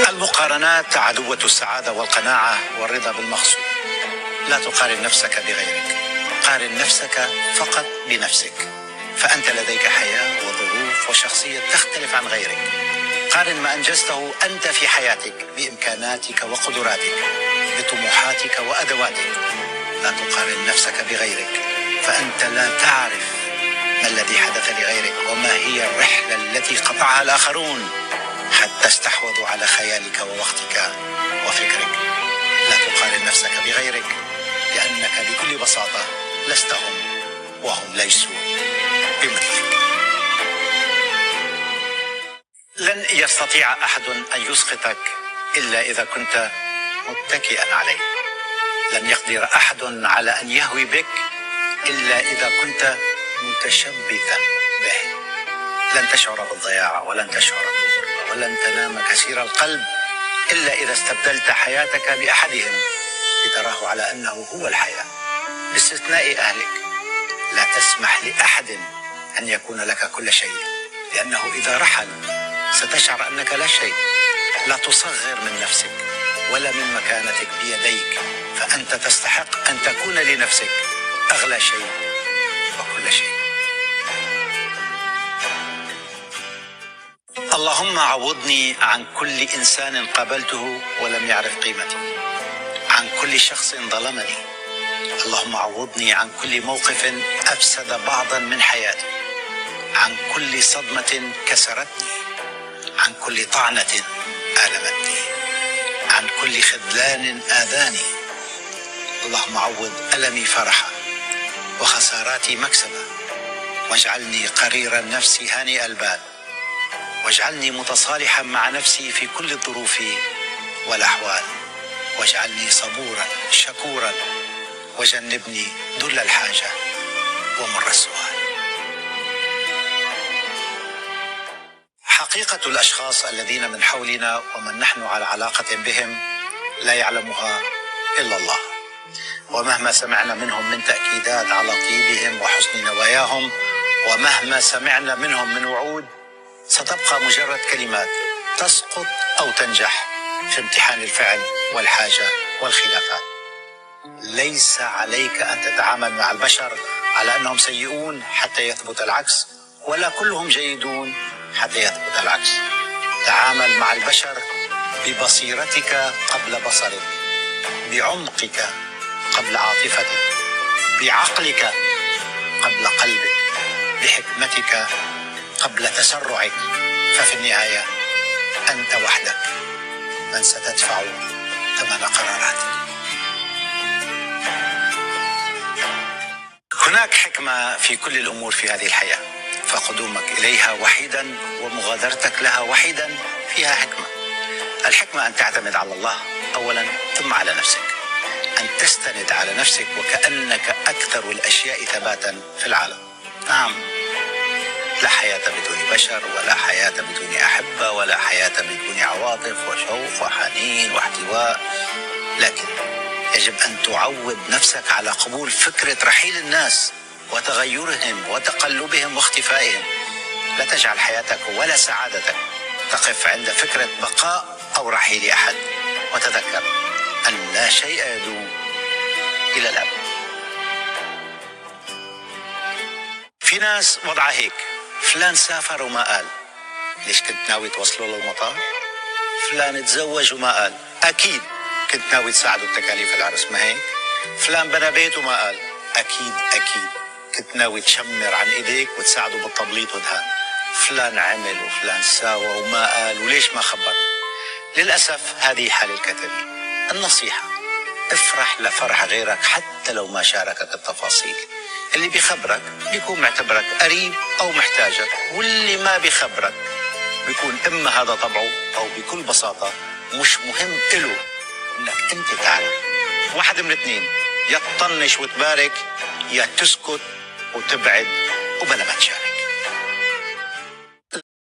المقارنات عدوة السعادة والقناعة والرضا بالمقصود. لا تقارن نفسك بغيرك، قارن نفسك فقط بنفسك، فأنت لديك حياة وظروف وشخصية تختلف عن غيرك. قارن ما أنجزته أنت في حياتك بإمكاناتك وقدراتك، بطموحاتك وأدواتك. لا تقارن نفسك بغيرك، فأنت لا تعرف ما الذي حدث لغيرك وما هي الرحلة التي قطعها الآخرون حتى استحوذوا على خيالك ووقتك وفكرك. لا تقارن نفسك بغيرك، لأنك بكل بساطة لست هم وهم ليسوا بمثلك. لن يستطيع أحد أن يسقطك إلا إذا كنت متكئا عليه. لن يقدر أحد على أن يهوي بك إلا إذا كنت متشبثا به. لن تشعر بالضياع ولن تشعر بالغربة ولن تنام كثير القلب إلا إذا استبدلت حياتك بأحدهم لتراه على أنه هو الحياة، باستثناء أهلك. لا تسمح لأحد أن يكون لك كل شيء، لأنه إذا رحل ستشعر أنك لا شيء. لا تصغر من نفسك ولا من مكانتك بيديك، فأنت تستحق أن تكون لنفسك أغلى شيء وكل شيء. اللهم عوضني عن كل إنسان قابلته ولم يعرف قيمتي، عن كل شخص ظلمني. اللهم عوضني عن كل موقف أفسد بعضا من حياتي، عن كل صدمة كسرتني، عن كل طعنة آلمتني، عن كل خذلان آذاني. اللهم عوض ألمي فرحا وخساراتي مكسبا، واجعلني قرير النفس هانئ البال، واجعلني متصالحا مع نفسي في كل الظروف والأحوال، واجعلني صبورا شكورا، وجنبني ذل الحاجة ومر السؤال. حقيقة الأشخاص الذين من حولنا ومن نحن على علاقة بهم لا يعلمها إلا الله، ومهما سمعنا منهم من تأكيدات على طيبهم وحسن نواياهم، ومهما سمعنا منهم من وعود، ستبقى مجرد كلمات تسقط أو تنجح في امتحان الفعل والحاجة والخلافات. ليس عليك أن تتعامل مع البشر على أنهم سيئون حتى يثبت العكس، ولا كلهم جيدون حتى يثبت العكس. تعامل مع البشر ببصيرتك قبل بصرك، بعمقك قبل عاطفتك، بعقلك قبل قلبك، بحكمتك قبل تسرعك. ففي النهاية أنت وحدك من ستدفع ثمن قراراتك. هناك حكمة في كل الأمور في هذه الحياة، فقدومك إليها وحيدا ومغادرتك لها وحيدا فيها حكمة. الحكمة أن تعتمد على الله أولا، ثم على نفسك، أن تستند على نفسك وكأنك أكثر الأشياء ثباتا في العالم. نعم، لا حياة بدون بشر، ولا حياة بدون أحبة، ولا حياة بدون عواطف وشوق وحنين واحتواء، لكن يجب أن تعود نفسك على قبول فكرة رحيل الناس وتغيرهم وتقلبهم واختفائهم. لا تجعل حياتك ولا سعادتك تقف عند فكرة بقاء أو رحيل أحد، وتذكر أن لا شيء يدوم إلى الأبد. في ناس وضعها هيك: فلان سافر وما قال. ليش كنت ناوي توصله للمطار؟ فلان تزوج وما قال. أكيد كنت ناوي تساعده بتكاليف العرس، ما هيك؟ فلان بنى بيت وما قال. أكيد كنت ناوي تشمر عن إيديك وتساعده بالتبليط ودهان. فلان عمل وفلان ساوى وما قال، وليش ما خبرنا؟ للأسف هذه حال الكثيرين. النصيحة: افرح لفرح غيرك حتى لو ما شاركك التفاصيل. اللي بيخبرك بيكون معتبرك قريب أو محتاجك، واللي ما بيخبرك بيكون إما هذا طبعه أو بكل بساطة مش مهم إله إنك أنت تعرف. واحد من الاثنين: يا تطنش وتبارك، يا تسكت وتبعد وبلا ما تشارك.